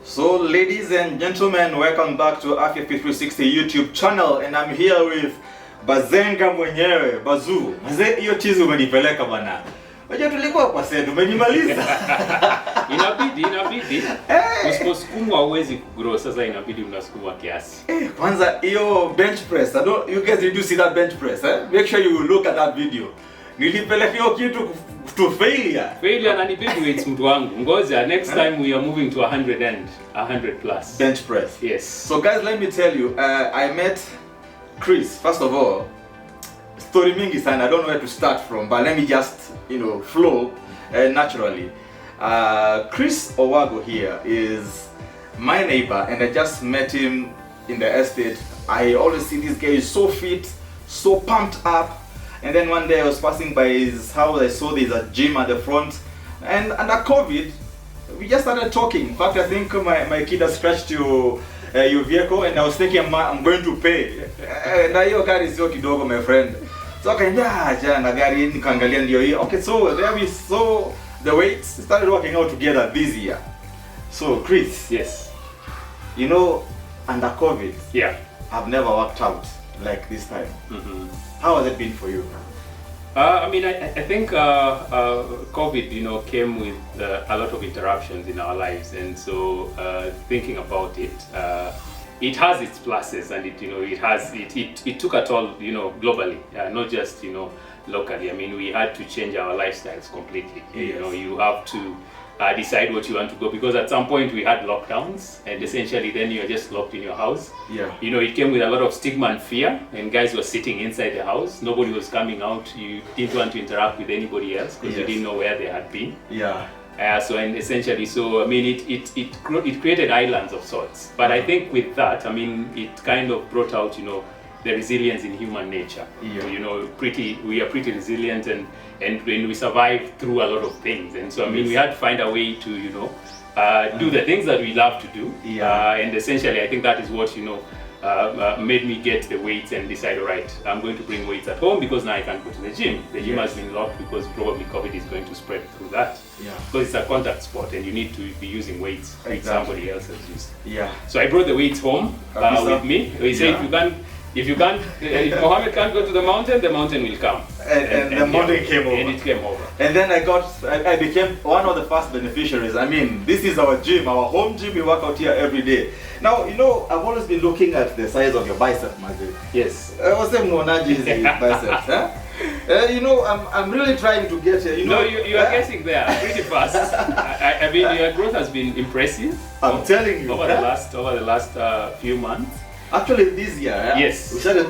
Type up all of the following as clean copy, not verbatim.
So ladies and gentlemen, welcome back to Afya 360 YouTube channel, and I'm here with Bazenga mwenyewe, Bazu. Mzee, hiyo chizi umenipeleka bwana. Waje tulikuwa kwa sedu, umenimaliza. Inabidi. Usiposukumwa huwezi kugrow, sasa inabidi unasukumwa kiasi. Kwanza hiyo bench press, you guys did you see that bench press, eh? Make sure you look at that video. Nilipeleka hiyo kitu to failure. Failure na ni big weights mtu wangu. Ngoja next time we are moving to 100 plus. Bench press. Yes. So guys, let me tell you, I met Chris. First of all, story mingi sana. I don't know where to start from, but let me just, flow naturally. Chris Owago here is my neighbor, and I just met him in the estate. I always see this guy is so fit, so pumped up. And then one day I was passing by his house, I saw there's a gym at the front, and under COVID, we just started talking. In fact, I think my kid has scratched your vehicle, and I was thinking I'm going to pay. Na hiyo gari sio kidogo, my friend. So akaenda na gari nikaangalia ndio hiyo. Okay, so there we saw the weights, started working out together this year. So Chris, yes, under COVID, yeah, I've never worked out like this time. Mm-hmm. How has it been for you? I think COVID, came with a lot of interruptions in our lives, and so thinking about it, it has its pluses, and it took a toll, globally, not just locally. I mean, we had to change our lifestyles completely. Yes. You have to decide what you want to go, because at some point we had lockdowns, and essentially then you're just locked in your house. Yeah. It came with a lot of stigma and fear, and guys were sitting inside the house. Nobody was coming out. You didn't want to interact with anybody else because you didn't know where they had been. Yeah. It created islands of sorts. But I think with that, it kind of brought out, the resilience in human nature. Yeah. We are pretty resilient, and when we survive through a lot of things. And so we had to find a way to do the things that we love to do. Yeah. And essentially I think that is what made me get the weights and decide, all right, I'm going to bring weights at home, because now I can't go to the gym. The gym has been locked because probably COVID is going to spread through that. Yeah. Because it's a contact sport and you need to be using weights which somebody else has used. Yeah. So I brought the weights home with me. He said, if Mohammed can't go to the mountain will come. And the mountain came over. And it came over. And then I became one of the first beneficiaries. This is our gym, our home gym. We work out here every day. Now, I've always been looking at the size of your bicep, Mazi. Yes. I was saying Monaji's biceps, huh? I'm really trying to get here. No, you are getting there pretty fast. Your growth has been impressive. I'm telling you. Over the last few months. Actually, this year, yes. We started,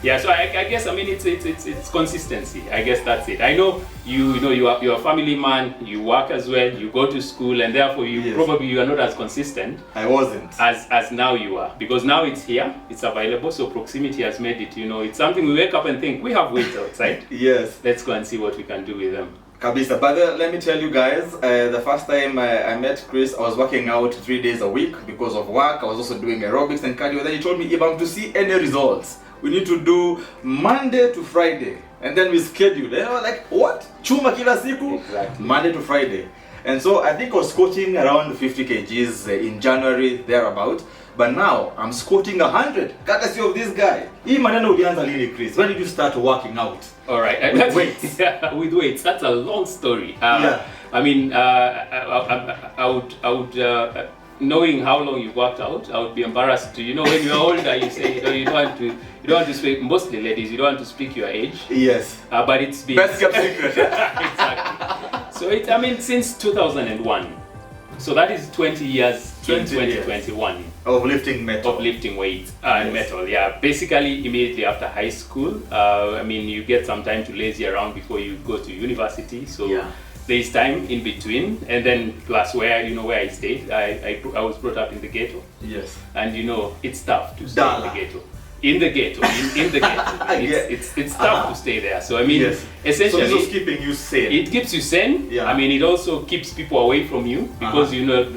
Yeah, so I guess it's consistency. I guess that's it. I know you're a family man. You work as well. You go to school, and therefore you are not as consistent. I wasn't as now you are, because now it's here. It's available. So proximity has made it. It's something we wake up and think we have weights outside. Yes. Let's go and see what we can do with them. Kabisa. But let me tell you guys, the first time I met Chris, I was working out 3 days a week because of work. I was also doing aerobics and cardio. Then he told me, if I'm to see any results, we need to do Monday to Friday. And then we scheduled. And I was like, what? Chuma kila siku? Exactly. Monday to Friday. And so I think I was squatting around 50 kgs in January, thereabout. But now I'm squatting 100, courtesy of this guy. Hii maneno ulianza lini, Chris? When did you start working out? All right. With weights. Yeah, with weights. That's a long story. Yeah. I would knowing how long you've worked out, I would be embarrassed to, when you're older, you say, you don't want to speak, mostly ladies, you don't want to speak your age. Yes. But it's been... Best kept secret. Exactly. So since 2001. So that is 20 years in 2021. Of lifting metal. Of lifting weights and metal, yeah. Basically, immediately after high school, you get some time to lazy around before you go to university. So there is time in between, and then plus where I stayed. I was brought up in the ghetto. Yes. And it's tough to stay in the ghetto. In the ghetto. It's tough to stay there. So essentially, so this is keeping you sane. It keeps you sane. Yeah. It also keeps people away from you, because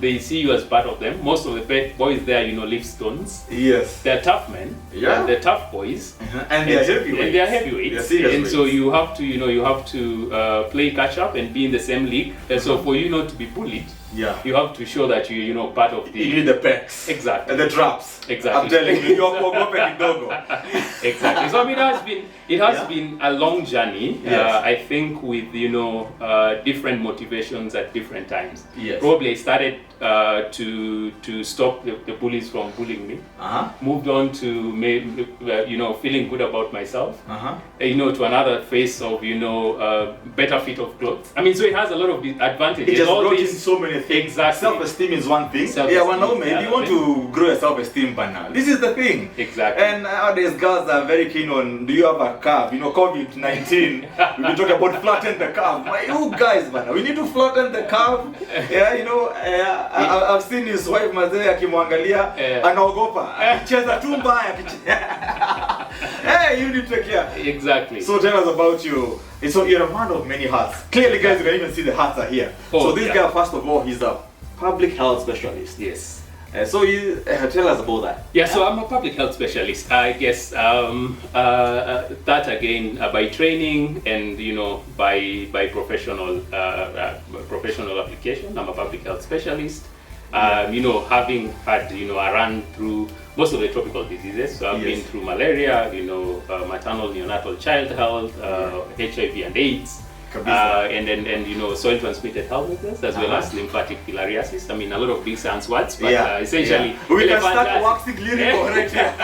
they see you as part of them. Most of the boys there, lift stones. Yes. They're tough men. Yeah. They're tough boys. And they're heavyweights. And they're heavyweights. And so you have to play catch up and be in the same league. And so for you not to be bullied, Yeah. You have to show that you know part of the. You need the pecs. Exactly. And the traps. Exactly. I'm telling you, you're Dogo. Exactly. So I mean, it has been a long journey. Yes. I think with different motivations at different times. Yes. Probably I started to stop the bullies from bullying me. Moved on to feeling good about myself. To another phase of better fit of clothes. I mean, so it has a lot of advantages. It just brought in so many things. Exactly. Self-esteem is one thing. Maybe you want to grow a self-esteem by now. This is the thing. Exactly. And nowadays girls are very keen on, do you have a curve? COVID-19, we've been talking about flatten the curve. You guys, man, we need to flatten the curve. I've seen his wife Mazee akimwangalia anaogopa. Akicheza tu mbaya. Hey, you need to take care. Exactly. So tell us about you. So you're a man of many hats. Clearly, guys, you can even see the hats are here. So this guy, first of all, he's a public health specialist. Yes. So you tell us about that. Yeah, so I'm a public health specialist. I guess that again by training and by professional application. I'm a public health specialist. Having had a run through most of the tropical diseases. So I've been through malaria, maternal neonatal child health, HIV and AIDS. And soil transmitted health diseases as well as lymphatic filariasis. I mean, a lot of big science words, but essentially we can start waxing lyrical right here.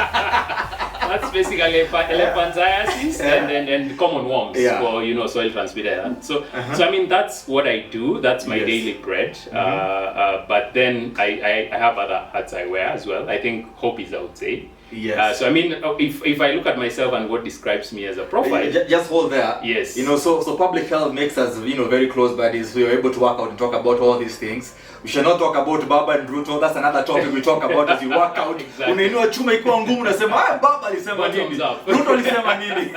That's basically elephantiasis and common worms for soil transmitted health. So I mean, that's what I do. That's my daily bread. But then I have other hats I wear as well. I think hobbies, I would say. Yes. So I mean, if I look at myself and what describes me as a profile, just hold there. Yes. So public health makes us very close buddies. We are able to work out and talk about all these things. We shall not talk about Baba and Bruto. That's another topic we talk about as you work out. Unainua chuma ikiwa ngumu unasema Baba alisema nini? Bruto alisema nini?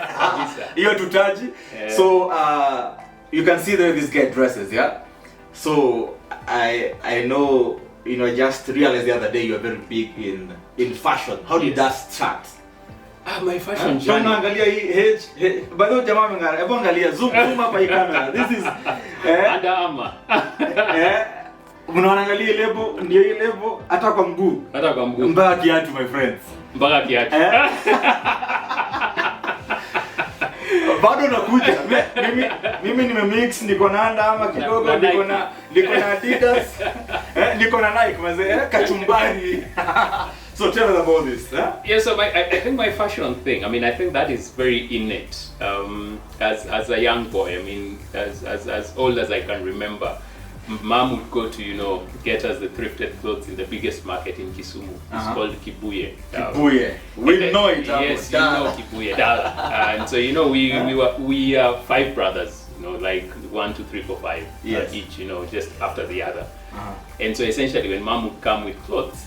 Hiyo tutaji. So you can see there this guy dresses, So I know. I just realized the other day you are very big in fashion. How did that start? My fashion journey. Angalia hii by the way jamaa mngara. Hebu angalia zoom hapa hii camera. This is Under Armour. Mnaangalia ile lebo ndio ile lebo hata kwa mguu. Hata kwa mguu. Mpaka kiatu my friends. Mpaka kiatu. Bado nakuja. Mimi nimemix, niko na Under Armour kidogo, niko na Adidas, niko na Nike mazee, kachumbari. So tell us about this. Yeah, so I think my fashion thing, I mean, I think that is very innate. As a young boy, I mean, as old as I can remember, Mom would go to, get us the thrifted clothes in the biggest market in Kisumu. It's called Kibuye. Kibuye. We know it. Yes, you know Kibuye. And so, we are 5 brothers, like 1, 2, 3, 4, 5 each, just after the other. And so essentially when Mom would come with clothes,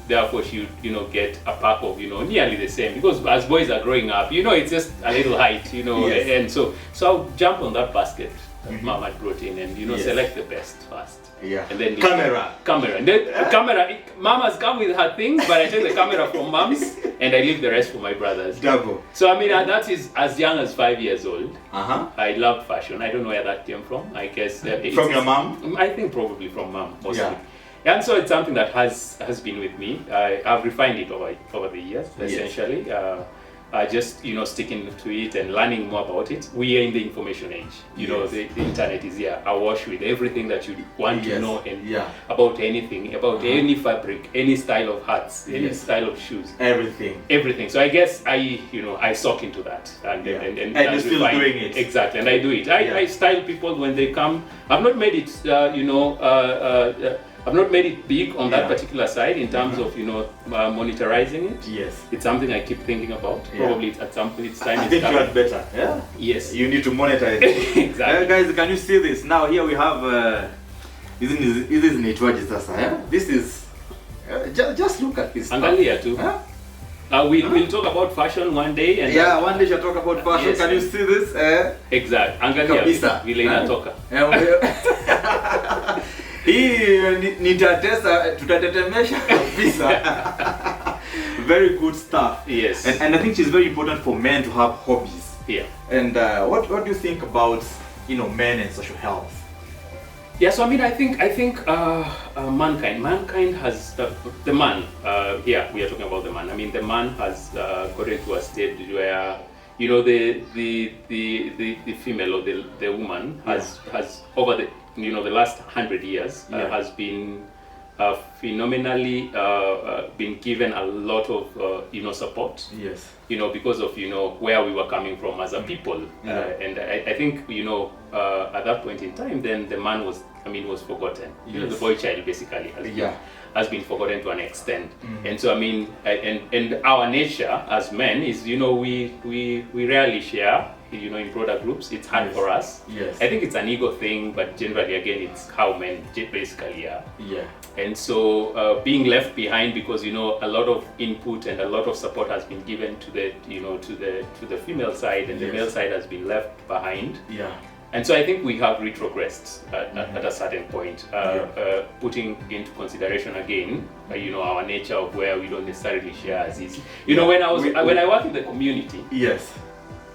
therefore she would, get a pack of, nearly the same. Because as boys are growing up, it's just a little height, and so I'll jump on that basket that Mom had brought in and, select the best first. Yeah. And then camera. And then camera, Mom has come with her things, but I take the camera from Mom's and I leave the rest for my brothers. Double. So I mean, that is as young as 5 years old. I love fashion. I don't know where that came from. I guess from your mom? I think probably from Mom mostly. And so it's something that has been with me. I've refined it over the years, essentially. Just sticking to it and learning more about it. We are in the information age. The internet is here, awash with everything that you want to know and about anything, about any fabric, any style of hats, any style of shoes. Everything. So I guess I soak into that and you're still doing it. Exactly, and I do it. I style people when they come. I've not made it I've not made it big on that particular side in terms of monetarizing it. Yes, it's something I keep thinking about. Probably at some point it's time. I think you had better. Yeah. Yes. You need to monetize it. Exactly. Guys, can you see this? Now here we have. Isn't it what is This is. Just look at this. Angalia too. We'll talk about fashion one day. And one day she'll talk about fashion. Yes, can you see this? Exactly. Angalia. Kabisa. Vile inatoka. Hii tutatetemesha kabisa. Very good stuff. Yes. And I think it's very important for men to have hobbies. Yeah. And what do you think about men and social health? Yeah, so I mean, I think mankind has the man. Here we are talking about the man. I mean, the man has gotten to a stage where the female or the woman has over the last 100 years has been phenomenally been given a lot of support. Yes. Because of where we were coming from as a people, and I think at that point in time, then the man was forgotten. Yes. The boy child basically has been forgotten to an extent. And so I mean, and our nature as men is we rarely share in broader groups. It's hard for us. Yes. I think it's an ego thing, but generally again it's how men basically are. Yeah. And so being left behind because a lot of input and a lot of support has been given to the to the female side, and the male side has been left behind. Yeah. And so I think we have retrogressed at a certain point, putting into consideration again, our nature of where we don't necessarily share as easy. When I work in the community, yes,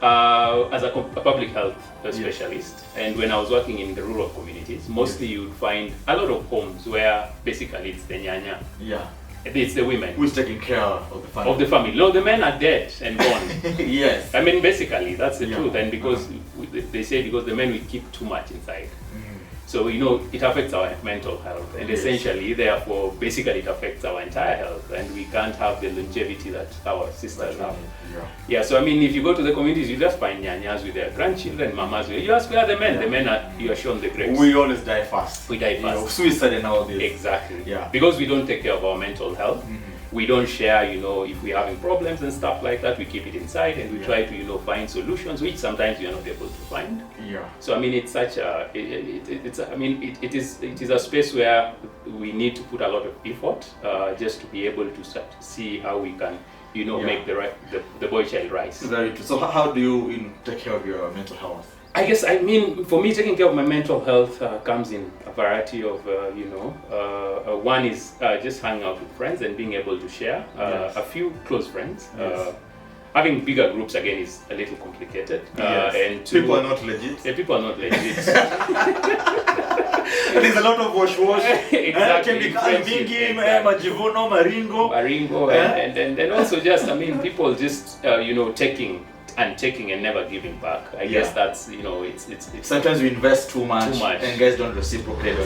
as a public health specialist, and when I was working in the rural communities, mostly you would find a lot of homes where basically it's the nyanya. Yeah. It's the women who's taking care of the family. No, the men are dead and gone. Yes. I mean, basically, that's the truth. And because they say because the men will keep too much inside. So, it affects our mental health. And essentially, therefore, basically it affects our entire health. And we can't have the longevity that our sisters have. Yeah, so I mean, if you go to the communities, you just find nyanyas with their grandchildren, mamas. You ask where are the men? Yeah. The men you are shown the graves. We always die fast. We die fast. Suicide and all this. Exactly. Yeah. Because we don't take care of our mental health. We don't share, if we're having problems and stuff like that, we keep it inside and we try to, find solutions, which sometimes we are not able to find. Yeah. So I mean, it's such a, it is a space where we need to put a lot of effort just to be able to start to see how we can, make the boy child rise. Very true. So how do you take care of your mental health? I guess, for me, taking care of my mental health comes in a variety of, one is just hanging out with friends and being able to share. A few close friends. Having bigger groups, again, is a little complicated. And people are not legit. Yeah, people are not legit. There's a lot of wash. Exactly. Majivuno, Maringo. And also just, people just, taking and never giving back. I guess that's it's sometimes we invest too much and guys don't reciprocate.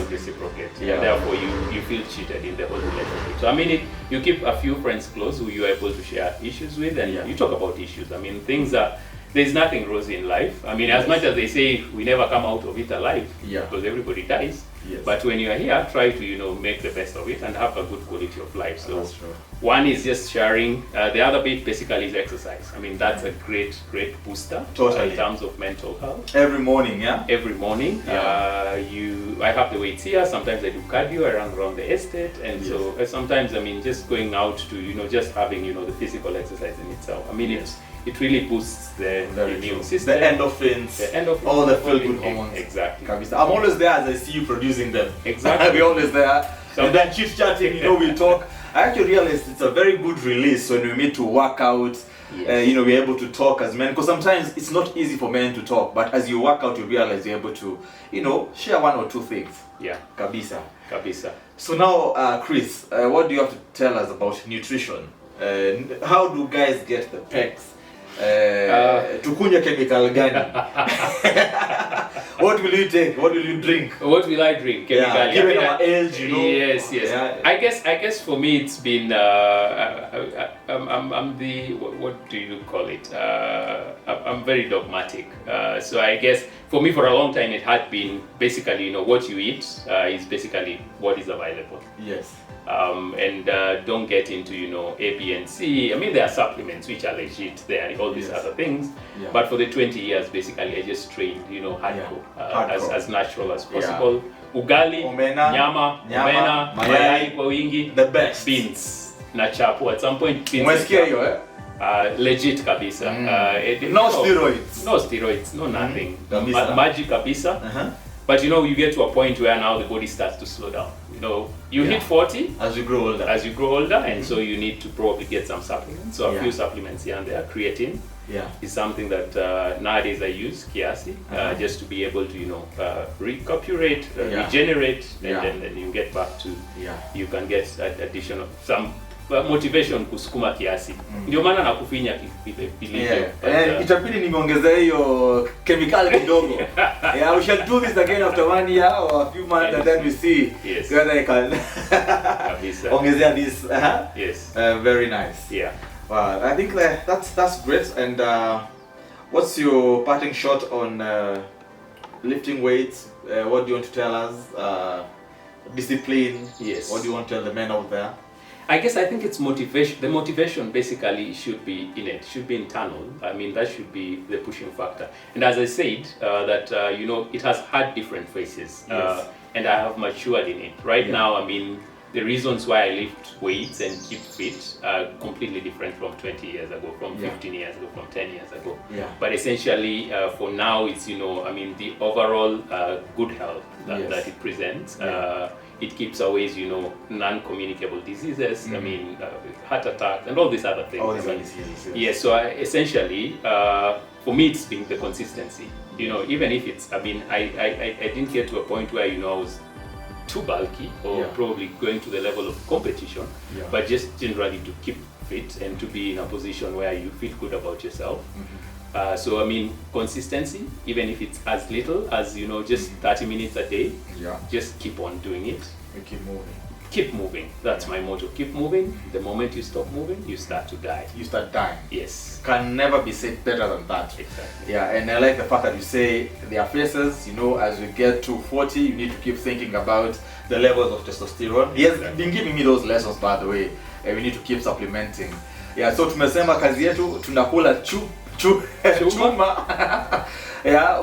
Therefore you feel cheated in the whole relationship. So I mean you keep a few friends close who you are able to share issues with, and you talk about issues. I mean there's nothing rosy in life. I mean as much as they say we never come out of it alive, because everybody dies. Yes. But when you are here, try to make the best of it and have a good quality of life. So that's true. One is just sharing. The other bit basically is exercise. I mean that's a great booster. Totally. In terms of mental health. Every morning, yeah. Every morning. Yeah. I have the weights here. Sometimes I do cardio. I run around the estate, and so sometimes just going out to just having the physical exercise in itself. I mean it really boosts the immune system. The endorphins. All the feel-good hormones. Exactly. I'm always there as I see you producing them. Exactly. We're always there. And then chit-chatting, we talk. I actually realized it's a very good release when we meet to work out. Yes. We're able to talk as men, because sometimes it's not easy for men to talk, but as you work out, you realize you're able to, share one or two things. Yeah. Kabisa. So now, Chris, what do you have to tell us about nutrition? How do guys get the pecs? Tukunya chemical gani? What will you take? What will you drink? What will I drink? Chemically. Given our age, Yes. Yeah. I guess for me it's been I'm the what do you call it? I'm very dogmatic. So I guess for me for a long time it had been basically what you eat is basically what is available. Yes. And don't get into A, B, and C. I mean there are supplements which are legit. There are all these other things. Yeah. But for the 20 years, basically I just trained hardcore, as natural as possible. Ugali, nyama, mayai kwa wingi, the best. Beans na chapo. At some point beans. Umesikia hiyo legit kabisa. No steroids, no nothing. Maji kabisa. But you get to a point where now the body starts to slow down. You hit 40 as you grow older, and so you need to probably get some supplements. So a few supplements here and there, creatine. is something that nowadays I use kiasi, just to be able to recuperate, regenerate, and then you get back to you can get additional some motivation kusukuma kiasi. Ndio maana nakufinya vilivyo. Itabidi nimeongezea hiyo chemical kidogo. We shall do this again after 1 year or a few months, and then we see whether I can ongezea this. Yes. Very nice. Yeah. Wow, I think that's great. And what's your parting shot on lifting weights? What do you want to tell us? Discipline. Yes. What do you want to tell the men out there? I guess I think it's motivation. The motivation basically should be innate, should be internal. I mean, that should be the pushing factor. And as I said, that it has had different phases, and I have matured in it. Right now, I mean, the reasons why I lift weights and keep fit are completely different from 20 years ago, from 15 years ago, from 10 years ago. But essentially, for now, it's the overall good health that it presents. It keeps away, non-communicable diseases. I mean, heart attacks and all these other things. All these other diseases. Yes. So essentially, for me, it's been the consistency. Even if it's, I mean, I didn't get to a point where I was too bulky or probably going to the level of competition, but just generally to keep fit and to be in a position where you feel good about yourself. So I mean, consistency, even if it's as little as just 30 minutes a day, just keep on doing it. We keep moving. Keep moving. That's my motto. Keep moving. The moment you stop moving, you start to die. You start dying. Yes. Can never be said better than that. Exactly. Yeah, and I like the fact that you say there are phases. As we get to 40, you need to keep thinking about the levels of testosterone. He has been giving me those lessons, by the way, and we need to keep supplementing. Yeah, so tumesema kazi yetu tunakula chuma.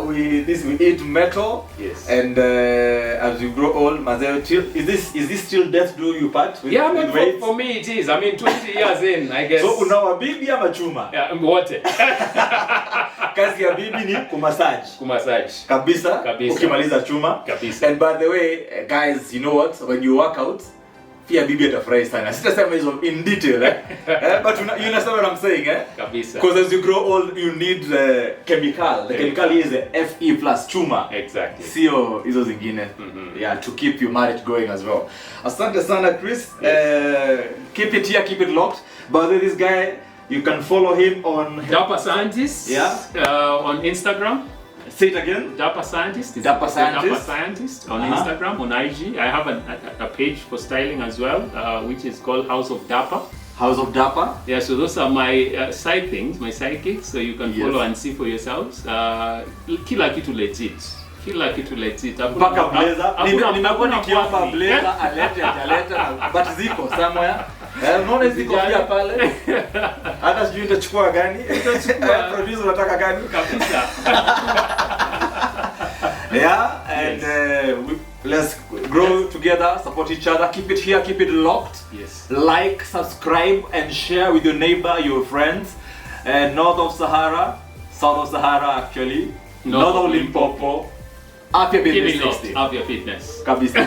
we eat metal. Yes. And as you grow old, is this still death do you part with? Yeah, I mean, for me it is. I mean, 20 years in, I guess. So unawa bibi ama chuma? Yeah, wote. Kazi ya bibi ni kumassage. Kabisa. Ukimaliza chuma. Kabisa. And by the way, guys, you know what? When you work out, pia bibi atafurahi sana. Sitasema hizo in detail, but you understand what I'm saying, Kabisa. Because as you grow old, you need chemical. The chemical is the Fe plus chuma. Exactly. Sio hizo zingine. Yeah, to keep your marriage going as well. Asante sana, Chris. Keep it here, keep it locked. By the way, this guy, you can follow him on Dapper Scientist. On Instagram. Say it again. Dapper Scientist. Dapper Scientist. Dapper Scientist on Instagram, on IG. I have a page for styling as well, which is called House of Dapper. House of Dapper. Yeah, so those are my side things, my side gigs. So you can follow and see for yourselves. Kila kitu legit. Mpaka blazer. Nimekuwa nikiomba blazer alete, but ziko somewhere. Unaona ziko pia pale. Hata sijui nitachukua gani. Producer unataka gani? Kabisa. And let's grow together, support each other, keep it here, keep it locked. Yes. Like, subscribe, and share with your neighbor, your friends. North of Sahara, South of Sahara actually, North of Limpopo. Happy Fitness. Kabisa.